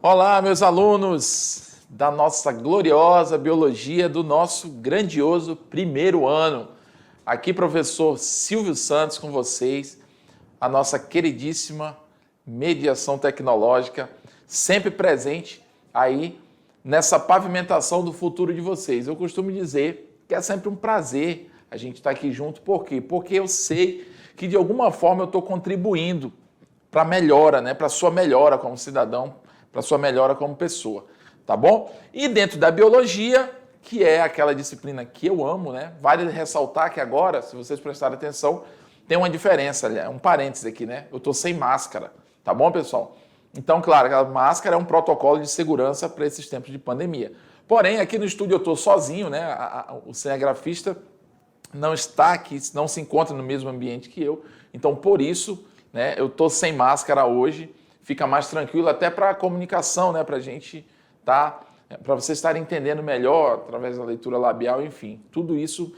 Olá, meus alunos da nossa gloriosa biologia do nosso grandioso primeiro ano. Aqui, professor Silvio Santos com vocês, a nossa queridíssima mediação tecnológica, sempre presente aí nessa pavimentação do futuro de vocês. Eu costumo dizer que é sempre um prazer a gente estar aqui junto. Por quê? Porque eu sei que de alguma forma eu estou contribuindo para a melhora, né? Para a sua melhora como cidadão, para a sua melhora como pessoa, tá bom? E dentro da biologia, que é aquela disciplina que eu amo, né? Vale ressaltar que agora, se vocês prestarem atenção, tem uma diferença, um parênteses aqui, né? Eu estou sem máscara, tá bom, pessoal? Então, claro, a máscara é um protocolo de segurança para esses tempos de pandemia. Porém, aqui no estúdio eu estou sozinho, né? O cinegrafista não está aqui, não se encontra no mesmo ambiente que eu. Então, por isso, né, eu estou sem máscara hoje. Fica mais tranquilo até para a comunicação, né? Para a gente para vocês estarem entendendo melhor através da leitura labial, enfim. Tudo isso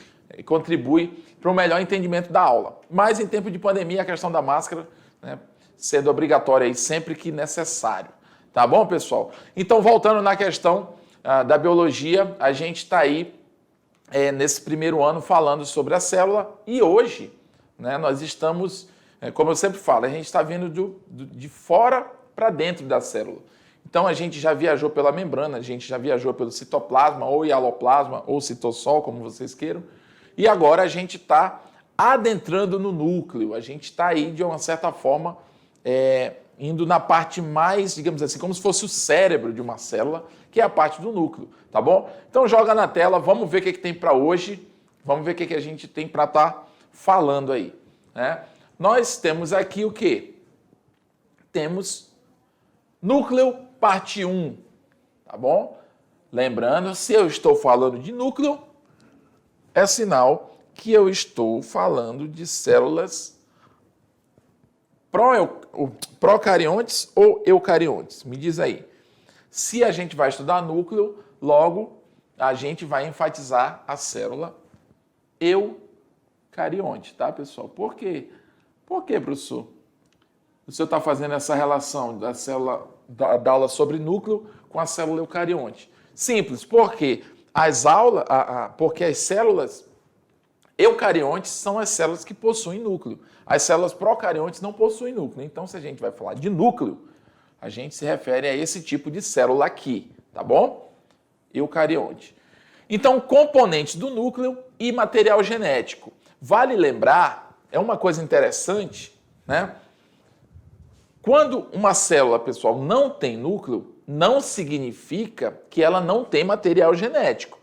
contribui para um melhor entendimento da aula. Mas em tempo de pandemia, a questão da máscara, né, sendo obrigatória aí sempre que necessário. Tá bom, pessoal? Então, voltando na questão da biologia, a gente está aí nesse primeiro ano falando sobre a célula e hoje, né, nós estamos, como eu sempre falo, a gente está vindo de fora para dentro da célula. Então a gente já viajou pela membrana, a gente já viajou pelo citoplasma, ou hialoplasma, ou citossol, como vocês queiram, e agora a gente está adentrando no núcleo, a gente está aí de uma certa forma indo na parte mais, digamos assim, como se fosse o cérebro de uma célula, que é a parte do núcleo, tá bom? Então joga na tela, vamos ver o que tem para hoje, vamos ver o que a gente tem para estar falando aí, né? Nós temos aqui o quê? Temos núcleo parte 1, tá bom? Lembrando, se eu estou falando de núcleo, é sinal que eu estou falando de células procariontes ou eucariontes. Me diz aí. Se a gente vai estudar núcleo, logo a gente vai enfatizar a célula eucarionte, tá, pessoal? Por quê? Por quê, professor? O senhor está fazendo essa relação da célula da aula sobre núcleo com a célula eucarionte? Simples, porque porque as células eucariontes são as células que possuem núcleo. As células procariontes não possuem núcleo. Então, se a gente vai falar de núcleo, a gente se refere a esse tipo de célula aqui, tá bom? Eucarionte. Então, componentes do núcleo e material genético. Vale lembrar, é uma coisa interessante, né? Quando uma célula, pessoal, não tem núcleo, não significa que ela não tem material genético.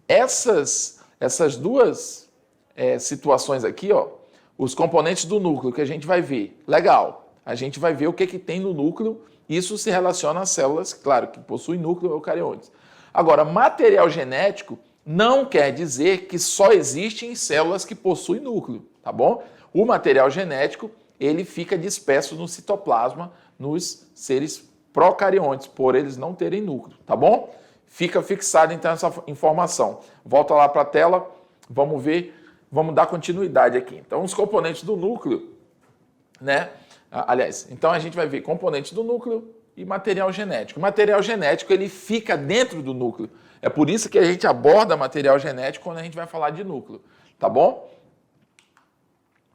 Essas duas situações aqui, ó, os componentes do núcleo que a gente vai ver, legal, a gente vai ver o que tem no núcleo, isso se relaciona às células, claro, que possuem núcleo eucariontes. Agora, material genético não quer dizer que só existe em células que possuem núcleo, tá bom? O material genético, ele fica disperso no citoplasma, nos seres procariontes, por eles não terem núcleo, tá bom? Fica fixada então essa informação. Volta lá para a tela, vamos ver, vamos dar continuidade aqui. Então, os componentes do núcleo, né? Aliás, então a gente vai ver componentes do núcleo e material genético. O material genético, ele fica dentro do núcleo. É por isso que a gente aborda material genético quando a gente vai falar de núcleo, tá bom?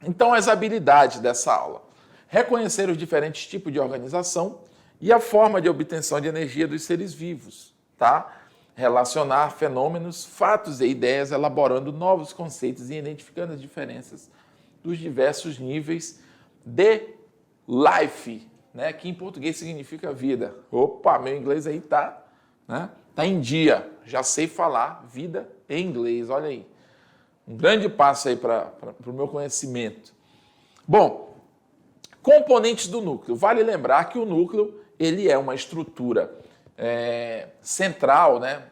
Então, as habilidades dessa aula. Reconhecer os diferentes tipos de organização e a forma de obtenção de energia dos seres vivos, tá? Relacionar fenômenos, fatos e ideias, elaborando novos conceitos e identificando as diferenças dos diversos níveis de life, né? Que em português significa vida. Opa, meu inglês aí tá em dia. Já sei falar vida em inglês, olha aí. Um grande passo aí para o meu conhecimento. Bom, componentes do núcleo. Vale lembrar que o núcleo, ele é uma estrutura central, né?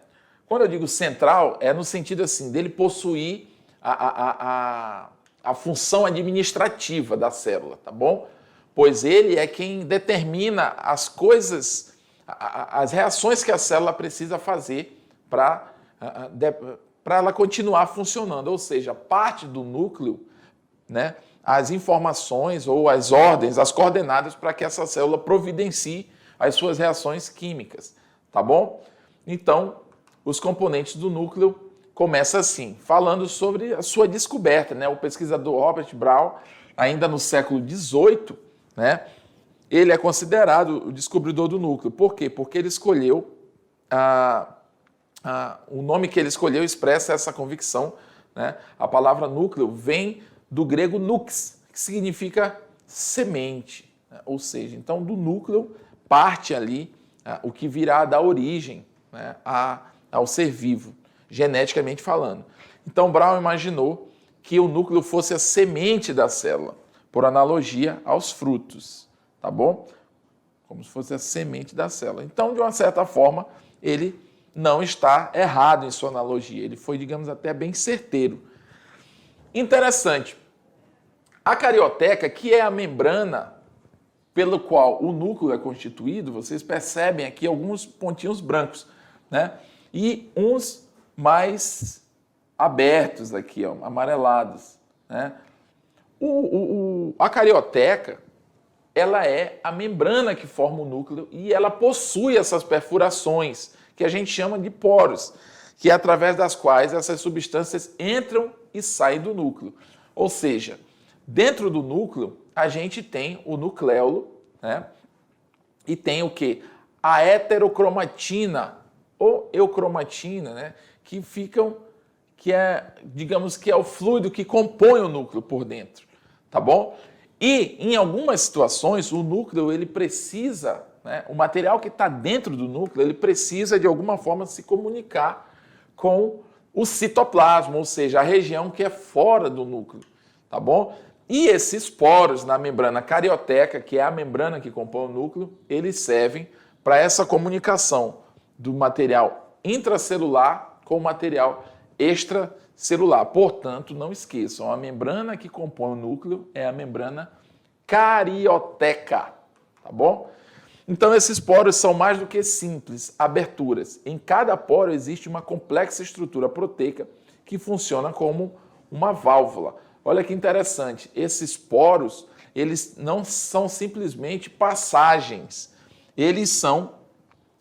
Quando eu digo central, é no sentido assim, dele possuir a função administrativa da célula, tá bom? Pois ele é quem determina as coisas, as reações que a célula precisa fazer para ela continuar funcionando, ou seja, parte do núcleo, né, as informações ou as ordens, as coordenadas para que essa célula providencie as suas reações químicas, tá bom? Então, os componentes do núcleo começam assim, falando sobre a sua descoberta, né? O pesquisador Robert Brown, ainda no século XVIII, né? Ele é considerado o descobridor do núcleo. Por quê? Porque ele escolheu, o nome que ele escolheu expressa essa convicção, né? A palavra núcleo vem do grego nux, que significa semente, né? Ou seja, então do núcleo parte ali o que virá da origem, né, ao ser vivo, geneticamente falando. Então Brown imaginou que o núcleo fosse a semente da célula, por analogia aos frutos, tá bom? Como se fosse a semente da célula. Então, de uma certa forma, ele não está errado em sua analogia, ele foi, digamos, até bem certeiro. Interessante, a carioteca, que é a membrana pelo qual o núcleo é constituído, vocês percebem aqui alguns pontinhos brancos, né? E uns mais abertos aqui, ó, amarelados, né? A carioteca, ela é a membrana que forma o núcleo e ela possui essas perfurações, que a gente chama de poros, que é através das quais essas substâncias entram e saem do núcleo. Ou seja, dentro do núcleo, a gente tem o nucleolo, né? E tem o quê? A heterocromatina ou eucromatina, né? Que é, digamos que é o fluido que compõe o núcleo por dentro, tá bom? E em algumas situações o núcleo ele precisa, né? O material que está dentro do núcleo ele precisa de alguma forma se comunicar com o citoplasma, ou seja, a região que é fora do núcleo, tá bom? E esses poros na membrana carioteca, que é a membrana que compõe o núcleo, eles servem para essa comunicação do material intracelular com o material extracelular. Portanto, não esqueçam, a membrana que compõe o núcleo é a membrana carioteca, tá bom? Então, esses poros são mais do que simples aberturas. Em cada poro existe uma complexa estrutura proteica que funciona como uma válvula. Olha que interessante, esses poros, eles não são simplesmente passagens, eles são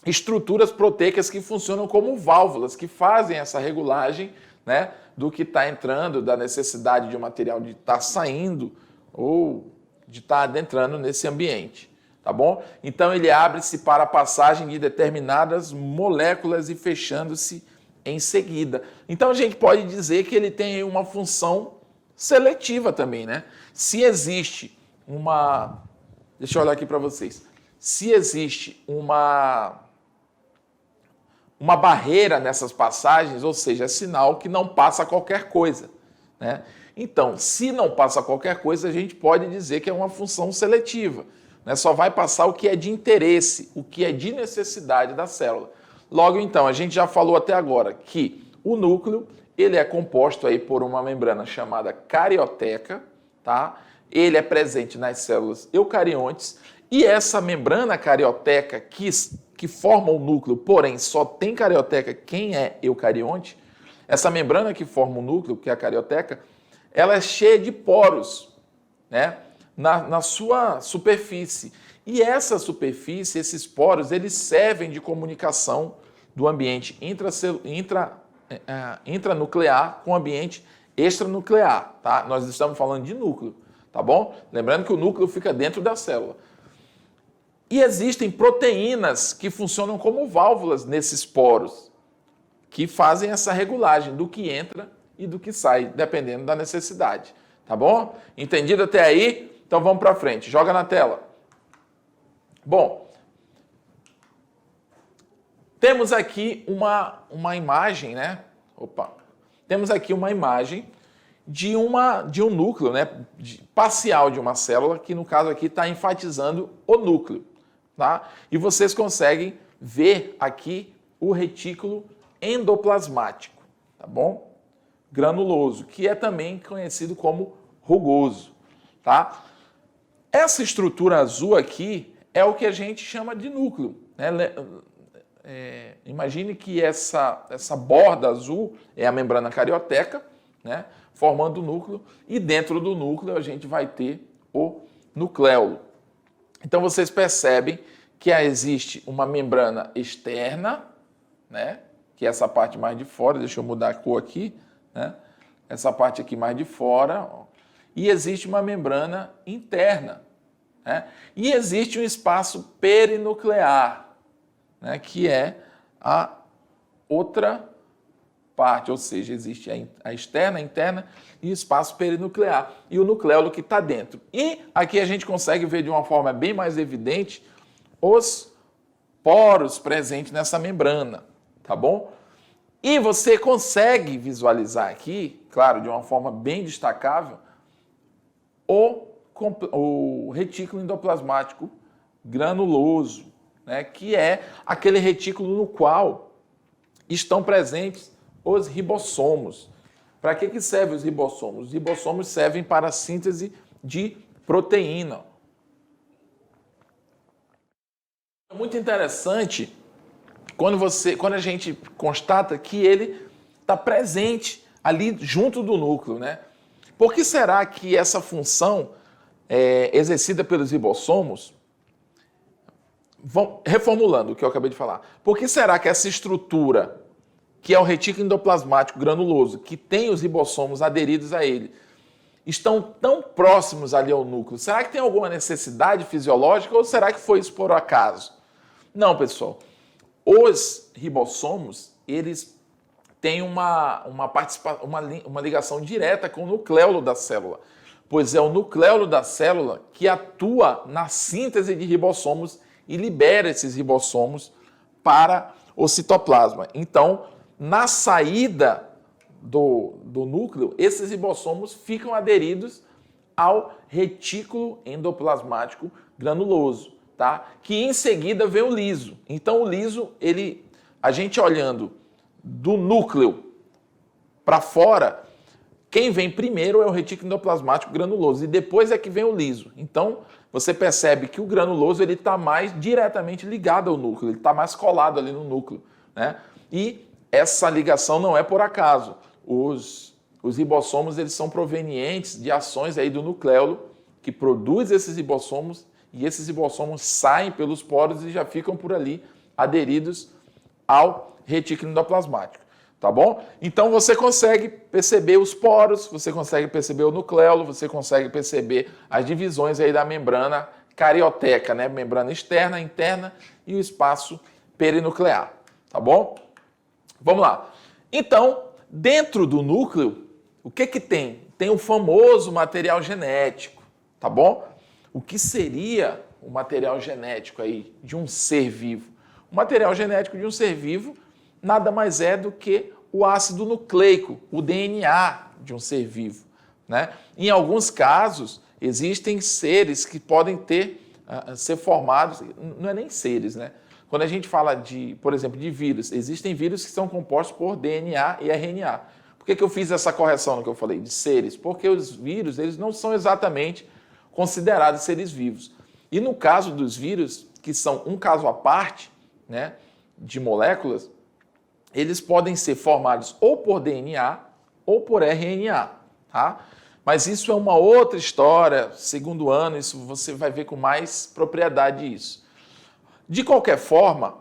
estruturas proteicas que funcionam como válvulas, que fazem essa regulagem, né, do que está entrando, da necessidade de um material de estar saindo ou de estar adentrando nesse ambiente, tá bom? Então ele abre-se para a passagem de determinadas moléculas e fechando-se em seguida. Então a gente pode dizer que ele tem uma função seletiva também, né? Se existe uma... Deixa eu olhar aqui para vocês. Se existe uma barreira nessas passagens, ou seja, é sinal que não passa qualquer coisa, né? Então, se não passa qualquer coisa, a gente pode dizer que é uma função seletiva, né? Só vai passar o que é de interesse, o que é de necessidade da célula. Logo, então, a gente já falou até agora que o núcleo ele é composto aí por uma membrana chamada carioteca, tá? Ele é presente nas células eucariontes e essa membrana carioteca que forma o núcleo, porém só tem carioteca quem é eucarionte, essa membrana que forma o núcleo, que é a carioteca, ela é cheia de poros, né? Na sua superfície. E essa superfície, esses poros, eles servem de comunicação do ambiente intranuclear com o ambiente extranuclear, tá? Nós estamos falando de núcleo, tá bom? Lembrando que o núcleo fica dentro da célula. E existem proteínas que funcionam como válvulas nesses poros, que fazem essa regulagem do que entra e do que sai, dependendo da necessidade, tá bom? Entendido até aí? Então vamos para frente, joga na tela. Bom, temos aqui uma imagem, né? Temos aqui uma imagem de um núcleo, né? Parcial de uma célula, que no caso aqui está enfatizando o núcleo, tá? E vocês conseguem ver aqui o retículo endoplasmático, tá bom? Granuloso, que é também conhecido como rugoso, tá? Essa estrutura azul aqui é o que a gente chama de núcleo, né? Imagine que essa borda azul é a membrana carioteca, né, formando o núcleo, e dentro do núcleo a gente vai ter o nucleolo. Então vocês percebem que existe uma membrana externa, né? Que é essa parte mais de fora, deixa eu mudar a cor aqui, né? Essa parte aqui mais de fora, ó. E existe uma membrana interna, né? E existe um espaço perinuclear, né? Que é a outra parte, ou seja, existe a externa, a interna e o espaço perinuclear e o nucleolo que está dentro. E aqui a gente consegue ver de uma forma bem mais evidente os poros presentes nessa membrana, tá bom? E você consegue visualizar aqui, claro, de uma forma bem destacável, o retículo endoplasmático granuloso, né, que é aquele retículo no qual estão presentes os ribossomos. Para que servem os ribossomos? Os ribossomos servem para a síntese de proteína. É muito interessante quando a gente constata que ele está presente ali junto do núcleo, né? Por que será que essa função exercida pelos ribossomos, reformulando o que eu acabei de falar, por que será que essa estrutura, que é o retículo endoplasmático granuloso, que tem os ribossomos aderidos a ele, estão tão próximos ali ao núcleo? Será que tem alguma necessidade fisiológica ou será que foi isso por acaso? Não, pessoal. Os ribossomos, eles têm uma ligação direta com o nucleolo da célula, pois é o nucleolo da célula que atua na síntese de ribossomos e libera esses ribossomos para o citoplasma. Então, na saída do núcleo, esses ribossomos ficam aderidos ao retículo endoplasmático granuloso, tá? Que em seguida vem o liso. Então, o liso, a gente olhando do núcleo para fora, quem vem primeiro é o retículo endoplasmático granuloso e depois é que vem o liso. Então, você percebe que o granuloso ele está mais diretamente ligado ao núcleo, ele está mais colado ali no núcleo, né? E essa ligação não é por acaso. Os ribossomos eles são provenientes de ações aí do nucleolo que produz esses ribossomos e esses ribossomos saem pelos poros e já ficam por ali aderidos ao retículo endoplasmático, tá bom? Então você consegue perceber os poros, você consegue perceber o nucleolo, você consegue perceber as divisões aí da membrana carioteca, né? Membrana externa, interna e o espaço perinuclear, tá bom? Vamos lá. Então, dentro do núcleo, o que tem? Tem o famoso material genético, tá bom? O que seria o material genético aí de um ser vivo? O material genético de um ser vivo nada mais é do que o ácido nucleico, o DNA de um ser vivo, né? Em alguns casos, existem seres que podem ser formados, não é nem seres, né? Quando a gente fala por exemplo, de vírus, existem vírus que são compostos por DNA e RNA. Por que eu fiz essa correção no que eu falei de seres? Porque os vírus, eles não são exatamente considerados seres vivos. E no caso dos vírus, que são um caso à parte, né, de moléculas, eles podem ser formados ou por DNA ou por RNA, tá? Mas isso é uma outra história, segundo ano, isso você vai ver com mais propriedade isso. De qualquer forma,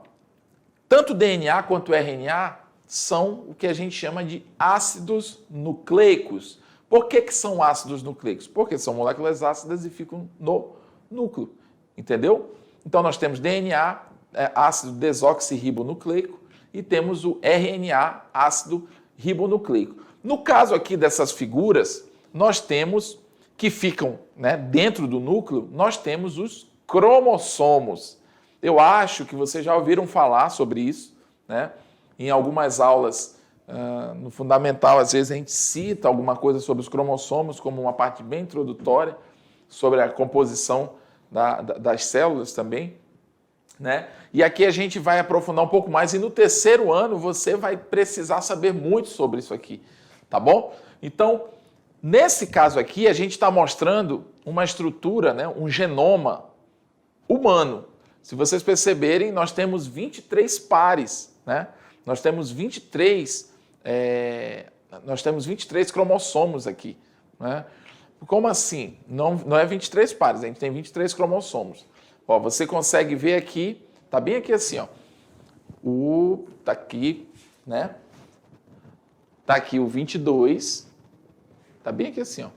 tanto DNA quanto RNA são o que a gente chama de ácidos nucleicos. Por que são ácidos nucleicos? Porque são moléculas ácidas e ficam no núcleo, entendeu? Então nós temos DNA, ácido desoxirribonucleico, e temos o RNA, ácido ribonucleico. No caso aqui dessas figuras, nós temos que ficam, né, dentro do núcleo, nós temos os cromossomos. Eu acho que vocês já ouviram falar sobre isso, né? Em algumas aulas no fundamental, às vezes a gente cita alguma coisa sobre os cromossomos como uma parte bem introdutória, sobre a composição das células também, né? E aqui a gente vai aprofundar um pouco mais e no terceiro ano você vai precisar saber muito sobre isso aqui, tá bom? Então, nesse caso aqui, a gente está mostrando uma estrutura, né, um genoma humano. Se vocês perceberem, nós temos 23 pares, né? Nós temos 23 cromossomos aqui, né? Como assim? Não é 23 pares, a gente tem 23 cromossomos. Ó, você consegue ver aqui, tá bem aqui assim, ó. Tá aqui, né? Tá aqui o 22, tá bem aqui assim, ó.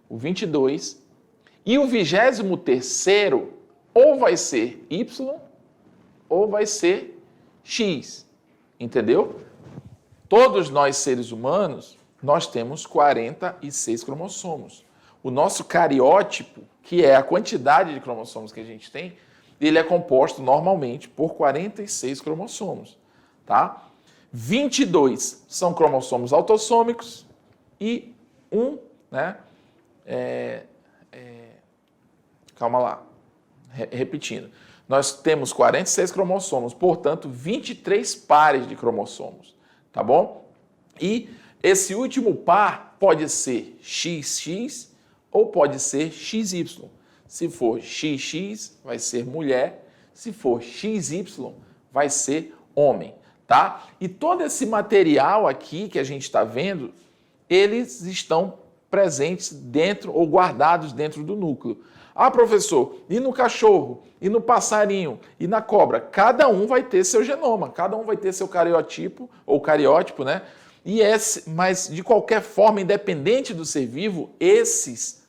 O 22 e o 23º ou vai ser Y ou vai ser X, entendeu? Todos nós seres humanos, nós temos 46 cromossomos. O nosso cariótipo, que é a quantidade de cromossomos que a gente tem, ele é composto normalmente por 46 cromossomos, tá? 22 são cromossomos autossômicos e né? Calma lá, repetindo. Nós temos 46 cromossomos, portanto, 23 pares de cromossomos, tá bom? E esse último par pode ser XX ou pode ser XY. Se for XX, vai ser mulher. Se for XY, vai ser homem, tá? E todo esse material aqui que a gente está vendo, eles estão presentes dentro ou guardados dentro do núcleo. Ah, professor, e no cachorro, e no passarinho, e na cobra? Cada um vai ter seu genoma, cada um vai ter seu cariotipo, ou cariótipo, né? Mas, de qualquer forma, independente do ser vivo, esse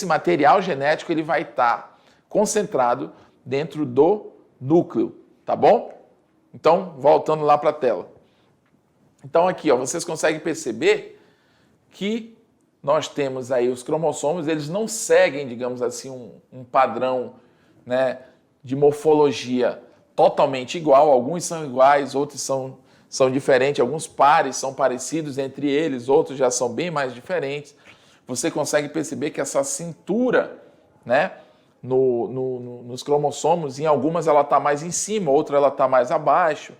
material genético ele vai estar concentrado dentro do núcleo, tá bom? Então, voltando lá para a tela. Então, aqui, ó, vocês conseguem perceber que nós temos aí os cromossomos, eles não seguem, digamos assim, um padrão, né, de morfologia totalmente igual. Alguns são iguais, outros são diferentes, alguns pares são parecidos entre eles, outros já são bem mais diferentes. Você consegue perceber que essa cintura, né, nos cromossomos, em algumas ela está mais em cima, outra ela está mais abaixo,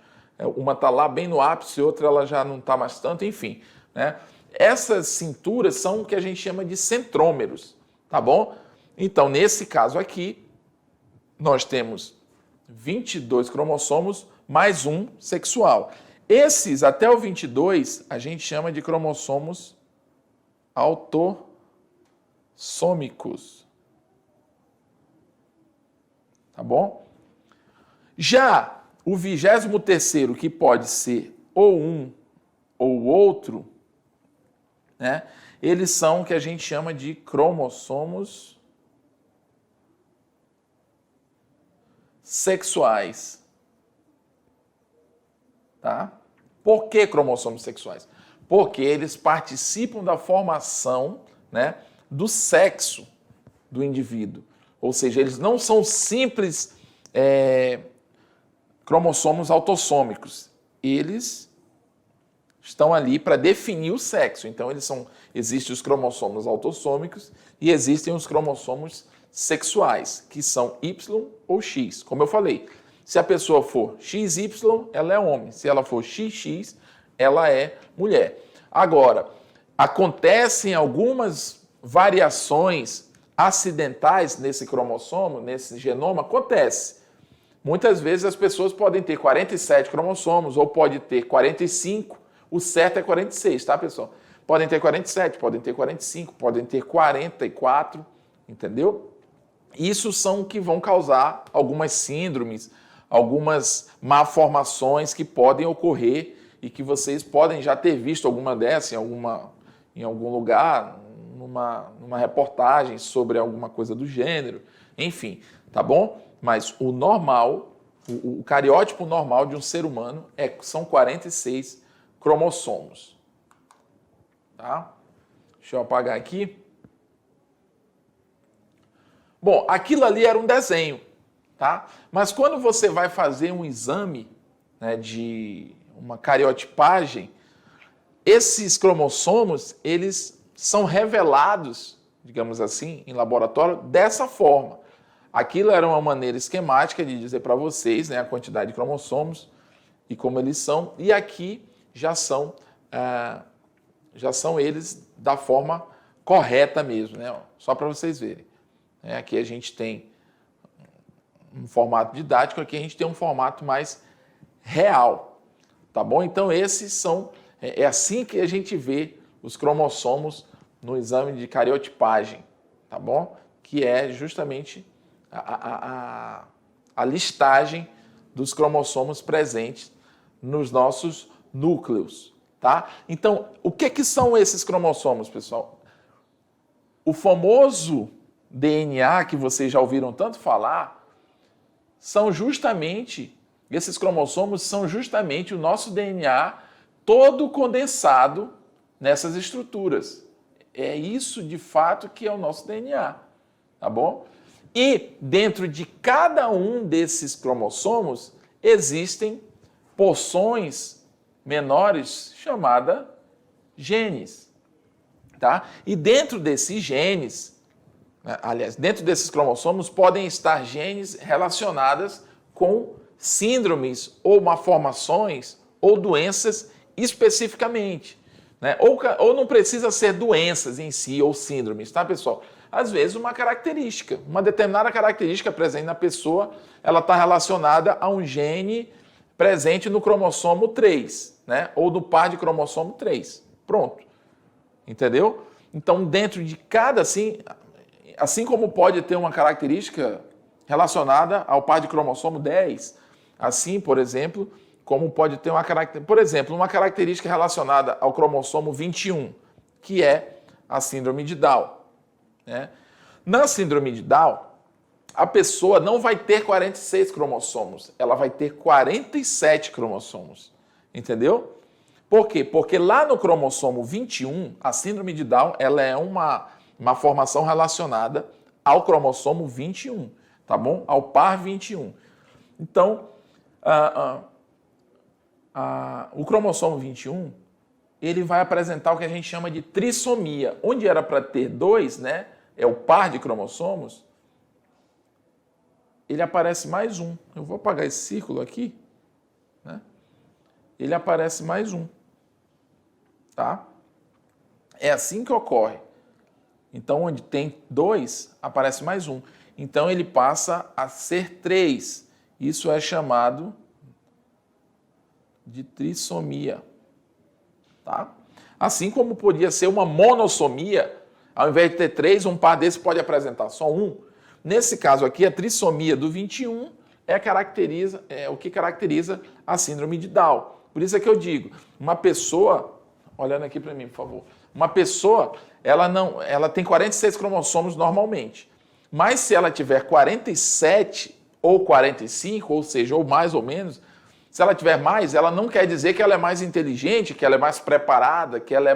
uma está lá bem no ápice, outra ela já não está mais tanto, enfim, né? Essas cinturas são o que a gente chama de centrômeros, tá bom? Então, nesse caso aqui, nós temos 22 cromossomos mais um sexual. Esses, até o 22, a gente chama de cromossomos autossômicos. Tá bom? Já o 23º, que pode ser ou um ou outro, né? Eles são o que a gente chama de cromossomos sexuais. Tá? Por que cromossomos sexuais? Porque eles participam da formação, né, do sexo do indivíduo. Ou seja, eles não são simples cromossomos autossômicos. Eles estão ali para definir o sexo. Então, existem os cromossomos autossômicos e existem os cromossomos sexuais, que são Y ou X. Como eu falei, se a pessoa for XY, ela é homem. Se ela for XX, ela é mulher. Agora, acontecem algumas variações acidentais nesse cromossomo, nesse genoma, acontece. Muitas vezes as pessoas podem ter 47 cromossomos ou pode ter 45, o certo é 46, tá, pessoal? Podem ter 47, podem ter 45, podem ter 44, entendeu? Isso são que vão causar algumas síndromes, algumas malformações que podem ocorrer e que vocês podem já ter visto alguma dessas em algum lugar, numa reportagem sobre alguma coisa do gênero, enfim, tá bom? Mas o normal, o cariótipo normal de um ser humano são 46 cromossomos. Tá? Deixa eu apagar aqui. Bom, aquilo ali era um desenho, tá? Mas quando você vai fazer um exame, né, de uma cariotipagem, esses cromossomos, eles são revelados, digamos assim, em laboratório dessa forma. Aquilo era uma maneira esquemática de dizer para vocês, né, a quantidade de cromossomos e como eles são, e aqui já são eles da forma correta mesmo, né? Só para vocês verem. Aqui a gente tem um formato didático, aqui a gente tem um formato mais real, tá bom? Então esses são, é assim que a gente vê os cromossomos no exame de cariotipagem, tá bom? Que é justamente a listagem dos cromossomos presentes nos nossos núcleos, tá? Então, o que são esses cromossomos, pessoal? O famoso DNA que vocês já ouviram tanto falar, esses cromossomos são justamente o nosso DNA todo condensado nessas estruturas. É isso, de fato, que é o nosso DNA, tá bom? E dentro de cada um desses cromossomos existem porções menores chamadas genes, tá? E dentro desses genes, aliás, dentro desses cromossomos podem estar genes relacionadas com síndromes ou malformações ou doenças especificamente, né? Ou não precisa ser doenças em si ou síndromes, tá, pessoal? Às vezes uma característica, uma determinada característica presente na pessoa, ela está relacionada a um gene presente no cromossomo 3, né? Ou no par de cromossomo 3. Pronto. Entendeu? Então, dentro de cada, assim como pode ter uma característica relacionada ao par de cromossomo 10, assim, por exemplo, como pode ter uma característica relacionada ao cromossomo 21, que é a síndrome de Down, né? Na síndrome de Down, a pessoa não vai ter 46 cromossomos, ela vai ter 47 cromossomos, entendeu? Por quê? Porque lá no cromossomo 21, a síndrome de Down, ela é uma formação relacionada ao cromossomo 21, tá bom? Ao par 21. Então, o cromossomo 21, ele vai apresentar o que a gente chama de trissomia. Onde era para ter 2, né? É o par de cromossomos, ele aparece mais um. Eu vou apagar esse círculo aqui, né? Ele aparece mais um, tá? É assim que ocorre. Então, onde tem 2, aparece mais um. Então, ele passa a ser 3. Isso é chamado de trissomia, tá? Assim como podia ser uma monossomia, ao invés de ter 3, um par desse pode apresentar só um. Nesse caso aqui, a trissomia do 21 é o que caracteriza a síndrome de Down. Por isso é que eu digo, uma pessoa, olhando aqui para mim, por favor, uma pessoa, ela tem 46 cromossomos normalmente, mas se ela tiver 47 ou 45, ou seja, ou mais ou menos, se ela tiver mais, ela não quer dizer que ela é mais inteligente, que ela é mais preparada, que ela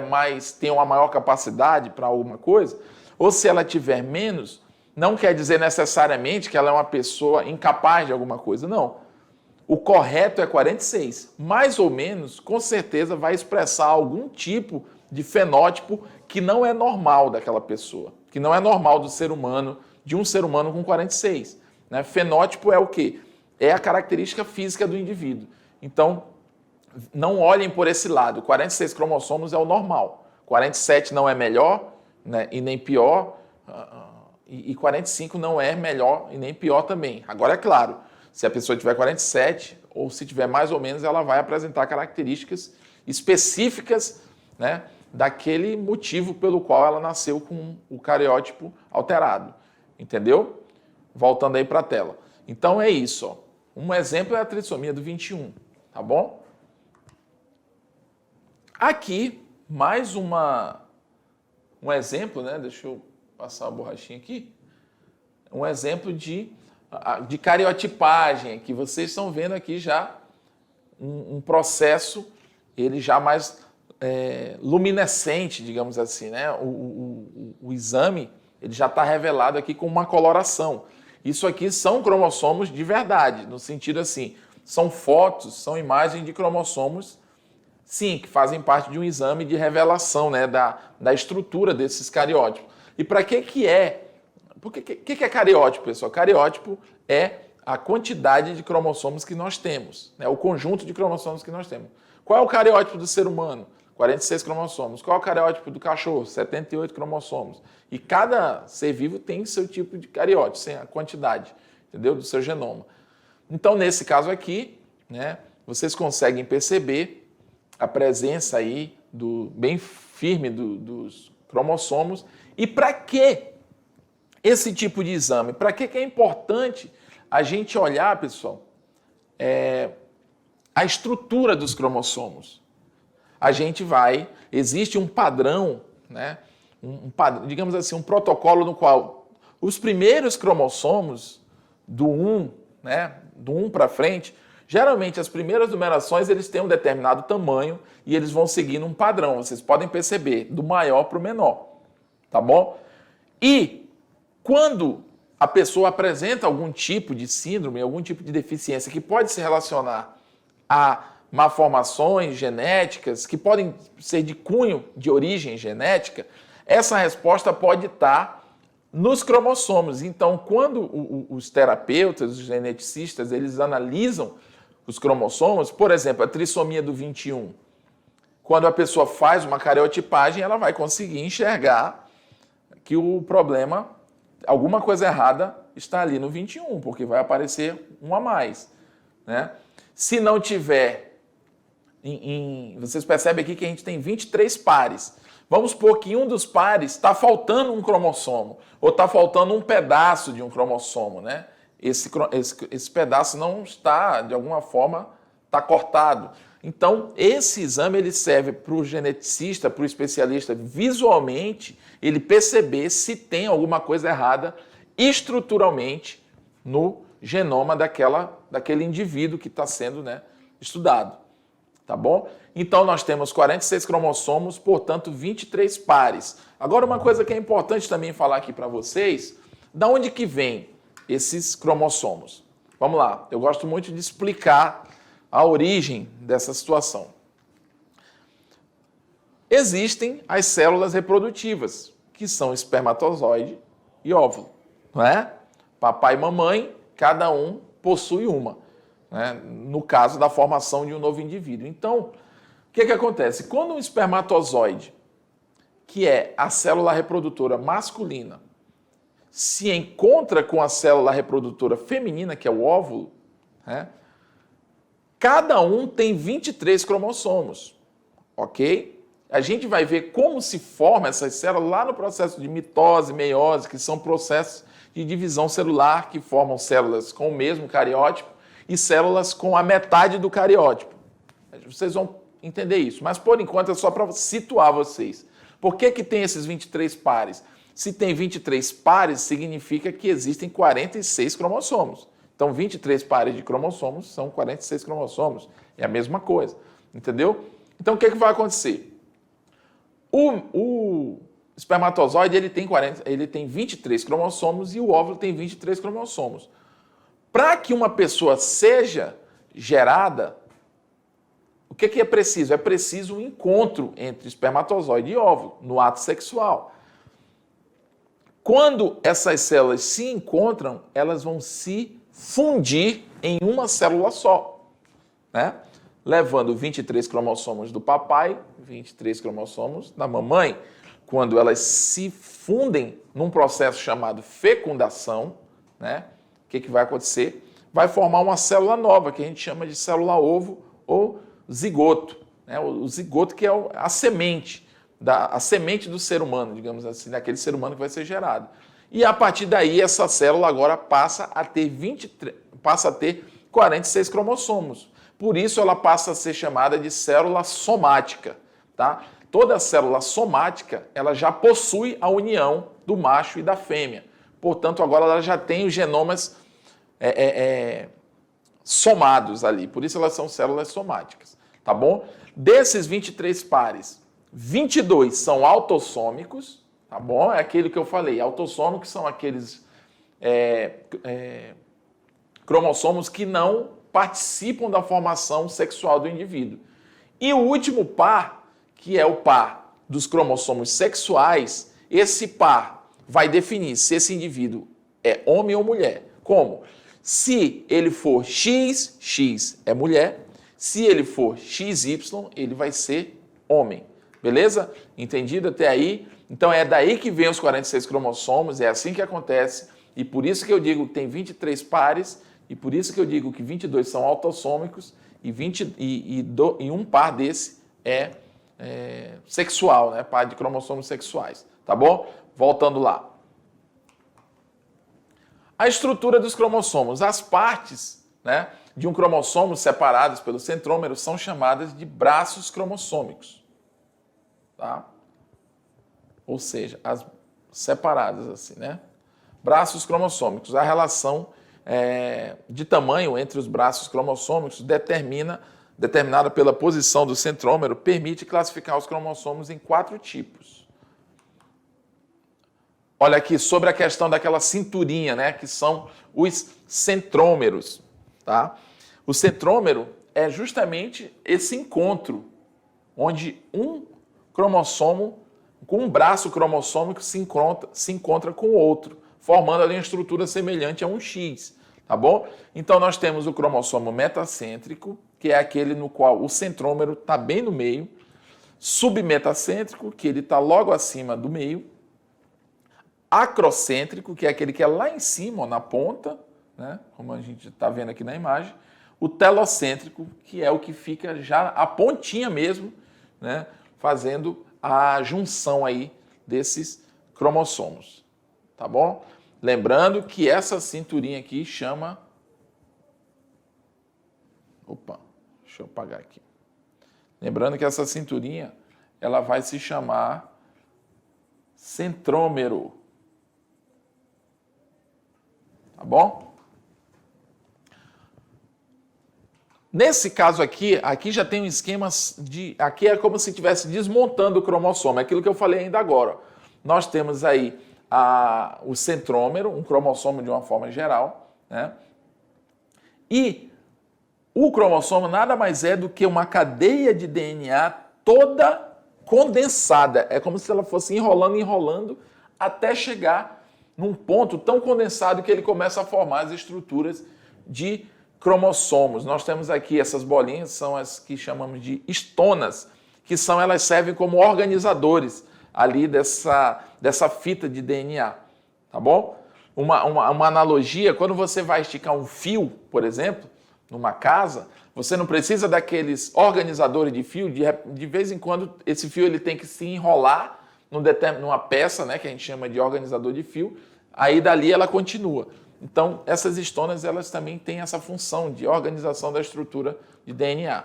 tem uma maior capacidade para alguma coisa, ou se ela tiver menos, não quer dizer necessariamente que ela é uma pessoa incapaz de alguma coisa, não. O correto é 46. Mais ou menos, com certeza, vai expressar algum tipo de fenótipo que não é normal daquela pessoa, que não é normal do ser humano, de um ser humano com 46. Né? Fenótipo é o quê? É a característica física do indivíduo. Então, não olhem por esse lado. 46 cromossomos é o normal. 47 não é melhor, né, e nem pior, e 45 não é melhor e nem pior também. Agora, é claro, se a pessoa tiver 47, ou se tiver mais ou menos, ela vai apresentar características específicas, né, daquele motivo pelo qual ela nasceu com o cariótipo alterado. Entendeu? Voltando aí para a tela. Então, é isso, ó. Um exemplo é a trissomia do 21, tá bom? Aqui, mais um exemplo, né? Deixa eu passar a borrachinha aqui. Um exemplo de cariotipagem, que vocês estão vendo aqui já um processo, ele já mais luminescente, digamos assim, né? O exame, ele já está revelado aqui com uma coloração. Isso aqui são cromossomos de verdade, no sentido assim, são fotos, são imagens de cromossomos, sim, que fazem parte de um exame de revelação, né, da estrutura desses cariótipos. E para que é? O que é cariótipo, pessoal? Cariótipo é a quantidade de cromossomos que nós temos, né, o conjunto de cromossomos que nós temos. Qual é o cariótipo do ser humano? 46 cromossomos. Qual é o cariótipo do cachorro? 78 cromossomos. E cada ser vivo tem seu tipo de cariótipo, sem a quantidade, entendeu? Do seu genoma. Então, nesse caso aqui, né, vocês conseguem perceber a presença aí bem firme dos cromossomos. E para que esse tipo de exame. Para que é importante a gente olhar, pessoal, a estrutura dos cromossomos? Existe um padrão, né? Digamos assim, um protocolo no qual os primeiros cromossomos do 1, né, do 1 para frente, geralmente as primeiras numerações eles têm um determinado tamanho e eles vão seguindo um padrão, vocês podem perceber, do maior para o menor, tá bom? E quando a pessoa apresenta algum tipo de síndrome, algum tipo de deficiência que pode se relacionar a malformações genéticas, que podem ser de cunho de origem genética, essa resposta pode estar nos cromossomos. Então, quando os terapeutas, os geneticistas, eles analisam os cromossomos, por exemplo, a trissomia do 21, quando a pessoa faz uma cariotipagem, ela vai conseguir enxergar que o problema, alguma coisa errada está ali no 21, porque vai aparecer um a mais, né? Se não tiver, vocês percebem aqui que a gente tem 23 pares. Vamos supor que um dos pares está faltando um cromossomo, ou está faltando um pedaço de um cromossomo, né? Esse pedaço não está, de alguma forma, está cortado. Então, esse exame ele serve para o geneticista, para o especialista, visualmente, ele perceber se tem alguma coisa errada estruturalmente no genoma daquele indivíduo que está sendo, né, estudado. Tá bom? Então, nós temos 46 cromossomos, portanto, 23 pares. Agora, uma coisa que é importante também falar aqui para vocês, da onde que vem esses cromossomos? Vamos lá, eu gosto muito de explicar a origem dessa situação. Existem as células reprodutivas, que são espermatozoide e óvulo, não é? Papai e mamãe, cada um possui uma, né? No caso da formação de um novo indivíduo. Então, o que acontece? Quando um espermatozoide, que é a célula reprodutora masculina, se encontra com a célula reprodutora feminina, que é o óvulo, né? Cada um tem 23 cromossomos, ok? A gente vai ver como se forma essas células lá no processo de mitose, meiose, que são processos de divisão celular que formam células com o mesmo cariótipo e células com a metade do cariótipo. Vocês vão entender isso, mas por enquanto é só para situar vocês. Por que tem esses 23 pares? Se tem 23 pares, significa que existem 46 cromossomos. Então, 23 pares de cromossomos são 46 cromossomos. É a mesma coisa, entendeu? Então, o que vai acontecer? O espermatozoide ele tem 23 cromossomos e o óvulo tem 23 cromossomos. Para que uma pessoa seja gerada, o que é preciso? É preciso um encontro entre espermatozoide e óvulo no ato sexual. Quando essas células se encontram, elas vão se fundir em uma célula só, né? Levando 23 cromossomos do papai, 23 cromossomos da mamãe. Quando elas se fundem num processo chamado fecundação, né? O que vai acontecer? Vai formar uma célula nova, que a gente chama de célula-ovo ou zigoto, né? O zigoto que é a semente do ser humano, digamos assim, daquele ser humano que vai ser gerado. E a partir daí, essa célula agora passa a ter 46 cromossomos. Por isso, ela passa a ser chamada de célula somática, tá? Toda célula somática, ela já possui a união do macho e da fêmea. Portanto, agora ela já tem os genomas somados ali. Por isso, elas são células somáticas, tá bom? Desses 23 pares, 22 são autossômicos, tá bom? É aquilo que eu falei. Autossômicos são aqueles cromossomos que não participam da formação sexual do indivíduo. E o último par, que é o par dos cromossomos sexuais, esse par vai definir se esse indivíduo é homem ou mulher. Como? Se ele for X, X é mulher. Se ele for XY, ele vai ser homem. Beleza? Entendido até aí? Então é daí que vem os 46 cromossomos, é assim que acontece. E por isso que eu digo que tem 23 pares, e por isso que eu digo que 22 são autossômicos e um par desse é sexual, né? Par de cromossomos sexuais. Tá bom? Voltando lá. A estrutura dos cromossomos. As partes, né, de um cromossomo separadas pelo centrômero são chamadas de braços cromossômicos. Tá? Ou seja, as separadas assim, né? Braços cromossômicos. A relação de tamanho entre os braços cromossômicos determinada pela posição do centrômero, permite classificar os cromossomos em 4 tipos. Olha aqui, sobre a questão daquela cinturinha, né, que são os centrômeros. Tá? O centrômero é justamente esse encontro, onde um cromossomo, com um braço cromossômico, se encontra com o outro, formando ali uma estrutura semelhante a um X. Tá bom? Então, nós temos o cromossomo metacêntrico, que é aquele no qual o centrômero está bem no meio, submetacêntrico, que ele está logo acima do meio, acrocêntrico, que é aquele que é lá em cima, ó, na ponta, né? Como a gente está vendo aqui na imagem, o telocêntrico, que é o que fica já a pontinha mesmo, né? Fazendo a junção aí desses cromossomos. Tá bom? Lembrando que essa cinturinha aqui chama... Opa, deixa eu apagar aqui. Lembrando que essa cinturinha, ela vai se chamar centrômero. Tá bom? Nesse caso aqui já tem um esquema de... Aqui é como se estivesse desmontando o cromossomo, é aquilo que eu falei ainda agora. Nós temos aí o centrômero, um cromossomo de uma forma geral, né? E o cromossomo nada mais é do que uma cadeia de DNA toda condensada. É como se ela fosse enrolando, até chegar num ponto tão condensado que ele começa a formar as estruturas de cromossomos. Nós temos aqui essas bolinhas, são as que chamamos de estonas, que elas servem como organizadores ali dessa fita de DNA, tá bom? Uma analogia, quando você vai esticar um fio, por exemplo, numa casa, você não precisa daqueles organizadores de fio, de vez em quando esse fio ele tem que se enrolar numa peça, né, que a gente chama de organizador de fio, aí dali ela continua. Então, essas estonas, elas também têm essa função de organização da estrutura de DNA.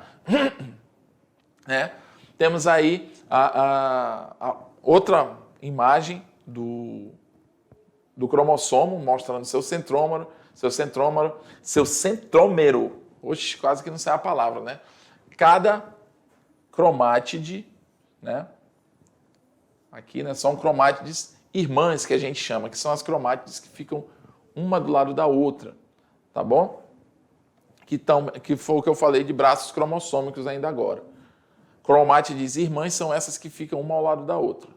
Né? Temos aí a outra imagem do cromossomo, mostrando seu centrômero. Oxe, quase que não sai a palavra, né? Cada cromátide, né? Aqui, né, são cromátides irmãs que a gente chama, que são as cromátides que ficam uma do lado da outra, tá bom? Que foi o que eu falei de braços cromossômicos ainda agora. Cromátides irmãs são essas que ficam uma ao lado da outra.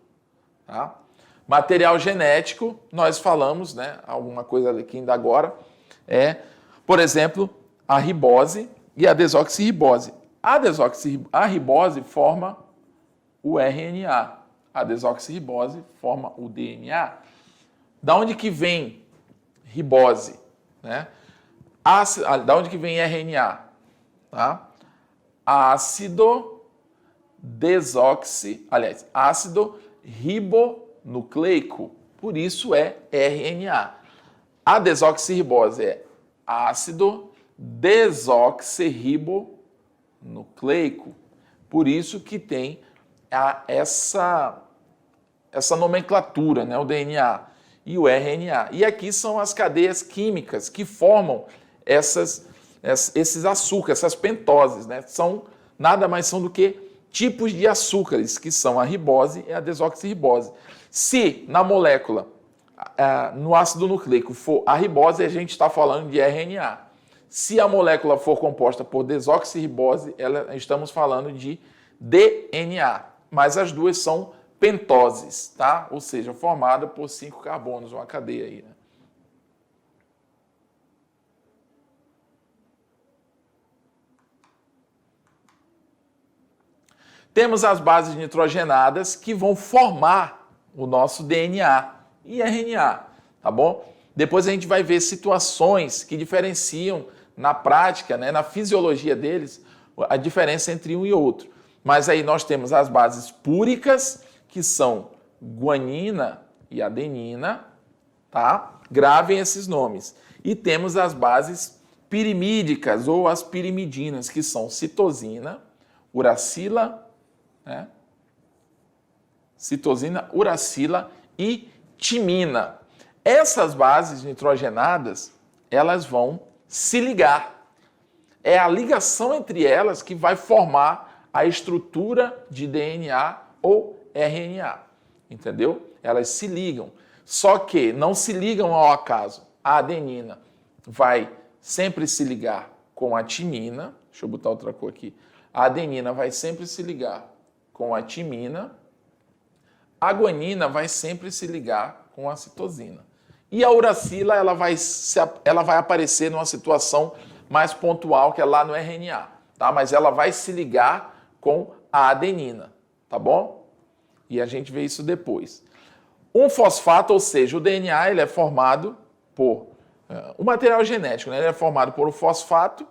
Tá? Material genético, nós falamos, né, alguma coisa aqui ainda agora, por exemplo, a ribose e a desoxirribose. A ribose forma o RNA, a desoxirribose forma o DNA. Da onde que vem ribose? Né? Da onde que vem RNA? Tá? Ácido ribonucleico, por isso é RNA. A desoxirribose é ácido desoxirribonucleico, por isso que tem essa nomenclatura, né, o DNA e o RNA. E aqui são as cadeias químicas que formam esses açúcares, essas pentoses, né? Nada mais são do que tipos de açúcares, que são a ribose e a desoxirribose. Se na molécula, no ácido nucleico, for a ribose, a gente está falando de RNA. Se a molécula for composta por desoxirribose, estamos falando de DNA. Mas as duas são pentoses, tá? Ou seja, formada por 5 carbonos, uma cadeia aí, né? Temos as bases nitrogenadas que vão formar o nosso DNA e RNA, tá bom? Depois a gente vai ver situações que diferenciam na prática, né, na fisiologia deles, a diferença entre um e outro. Mas aí nós temos as bases púricas, que são guanina e adenina, tá? Gravem esses nomes. E temos as bases pirimídicas ou as pirimidinas, que são citosina, uracila, né? Citosina, uracila e timina. Essas bases nitrogenadas, elas vão se ligar. É a ligação entre elas que vai formar a estrutura de DNA ou RNA, entendeu? Elas se ligam, só que não se ligam ao acaso. A adenina vai sempre se ligar com a timina, deixa eu botar outra cor aqui, a adenina vai sempre se ligar com a timina, a guanina vai sempre se ligar com a citosina. E a uracila ela vai aparecer numa situação mais pontual, que é lá no RNA, tá? Mas ela vai se ligar com a adenina, tá bom? E a gente vê isso depois. Um fosfato, ou seja, o DNA ele é formado por o material genético, né? Ele é formado por um fosfato,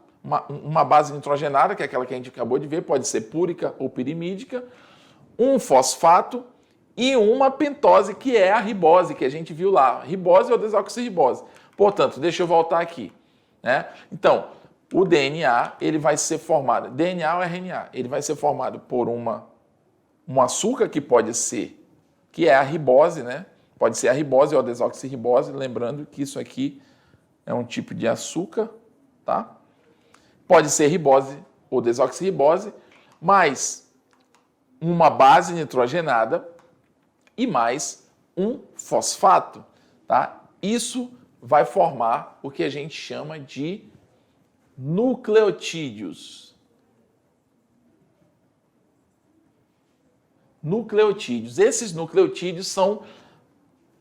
uma base nitrogenada, que é aquela que a gente acabou de ver, pode ser púrica ou pirimídica, um fosfato e uma pentose, que é a ribose, que a gente viu lá. Ribose ou desoxirribose. Portanto, deixa eu voltar aqui, né? Então, o DNA, ele vai ser formado, DNA ou RNA, ele vai ser formado por um açúcar que pode ser, que é a ribose, né? Pode ser a ribose ou a desoxirribose, lembrando que isso aqui é um tipo de açúcar, tá? Pode ser ribose ou desoxirribose, mais uma base nitrogenada e mais um fosfato, tá? Isso vai formar o que a gente chama de nucleotídeos. Nucleotídeos. Esses nucleotídeos são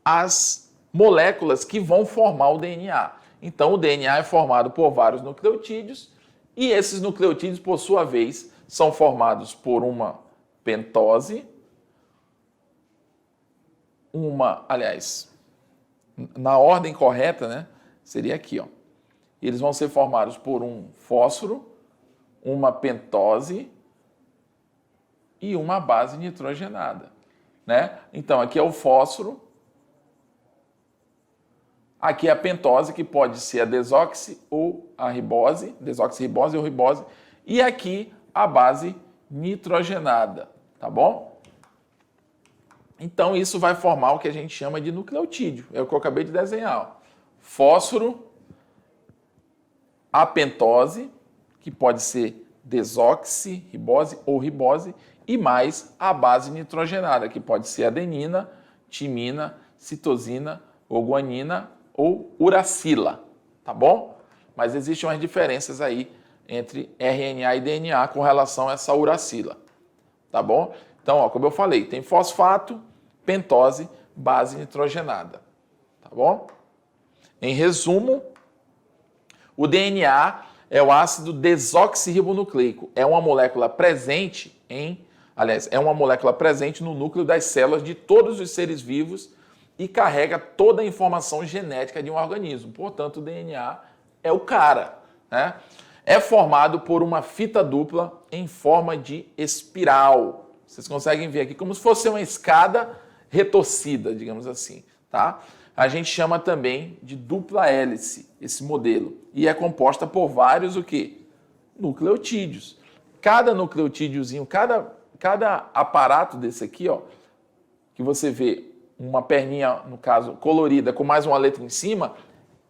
as moléculas que vão formar o DNA. Então, o DNA é formado por vários nucleotídeos e esses nucleotídeos, por sua vez, são formados por uma pentose, na ordem correta, né? Seria aqui, ó. Eles vão ser formados por um fósforo, uma pentose e uma base nitrogenada, né? Então, aqui é o fósforo, aqui é a pentose, que pode ser a desoxi ou a ribose, desoxirribose ou ribose, e aqui a base nitrogenada, tá bom? Então, isso vai formar o que a gente chama de nucleotídeo, é o que eu acabei de desenhar, ó. Fósforo, a pentose, que pode ser desoxirribose ou ribose, e mais a base nitrogenada, que pode ser adenina, timina, citosina ou guanina ou uracila, tá bom? Mas existem umas diferenças aí entre RNA e DNA com relação a essa uracila, tá bom? Então, ó, como eu falei, tem fosfato, pentose, base nitrogenada, tá bom? Em resumo, o DNA é o ácido desoxirribonucleico. É uma molécula presente no núcleo das células de todos os seres vivos e carrega toda a informação genética de um organismo. Portanto, o DNA é o cara, né? É formado por uma fita dupla em forma de espiral. Vocês conseguem ver aqui como se fosse uma escada retorcida, digamos assim, tá? A gente chama também de dupla hélice, esse modelo. E é composta por vários o quê? Nucleotídeos. Cada nucleotídeozinho, cada aparato desse aqui, ó, que você vê uma perninha, no caso, colorida, com mais uma letra em cima,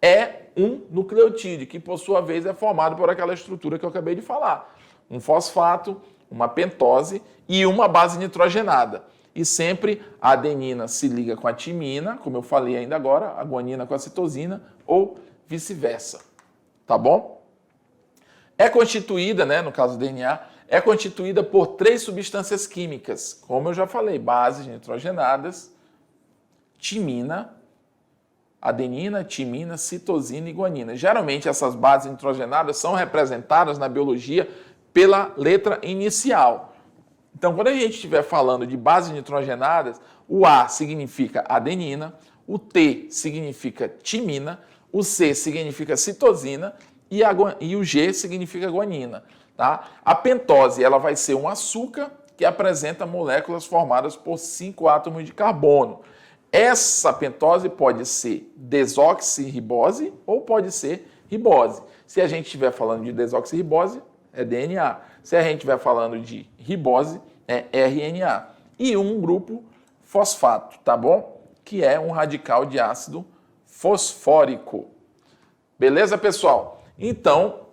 é um nucleotídeo, que por sua vez é formado por aquela estrutura que eu acabei de falar. Um fosfato, uma pentose e uma base nitrogenada. E sempre a adenina se liga com a timina, como eu falei ainda agora, a guanina com a citosina, ou vice-versa. Tá bom? É constituída, né, no caso do DNA, é constituída por 3 substâncias químicas, como eu já falei, bases nitrogenadas, timina, adenina, timina, citosina e guanina. Geralmente essas bases nitrogenadas são representadas na biologia pela letra inicial. Então, quando a gente estiver falando de bases nitrogenadas, o A significa adenina, o T significa timina, o C significa citosina e o G significa guanina. Tá? A pentose ela vai ser um açúcar que apresenta moléculas formadas por 5 átomos de carbono. Essa pentose pode ser desoxirribose ou pode ser ribose. Se a gente estiver falando de desoxirribose, é DNA. Se a gente estiver falando de ribose, é RNA. E um grupo fosfato, tá bom? Que é um radical de ácido fosfórico. Beleza, pessoal? Então,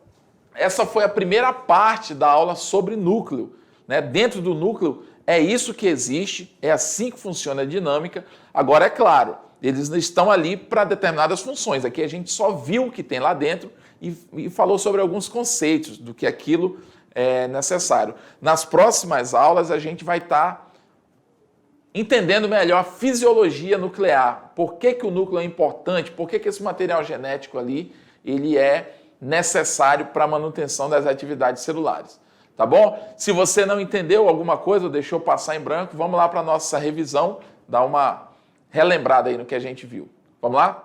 essa foi a primeira parte da aula sobre núcleo, né? Dentro do núcleo é isso que existe, é assim que funciona a dinâmica. Agora, é claro, eles estão ali para determinadas funções. Aqui a gente só viu o que tem lá dentro e falou sobre alguns conceitos do que aquilo é necessário. Nas próximas aulas a gente vai estar entendendo melhor a fisiologia nuclear. Por que o núcleo é importante? Por que esse material genético ali ele é necessário para a manutenção das atividades celulares. Tá bom? Se você não entendeu alguma coisa ou deixou passar em branco, vamos lá para a nossa revisão, dar uma relembrada aí no que a gente viu. Vamos lá?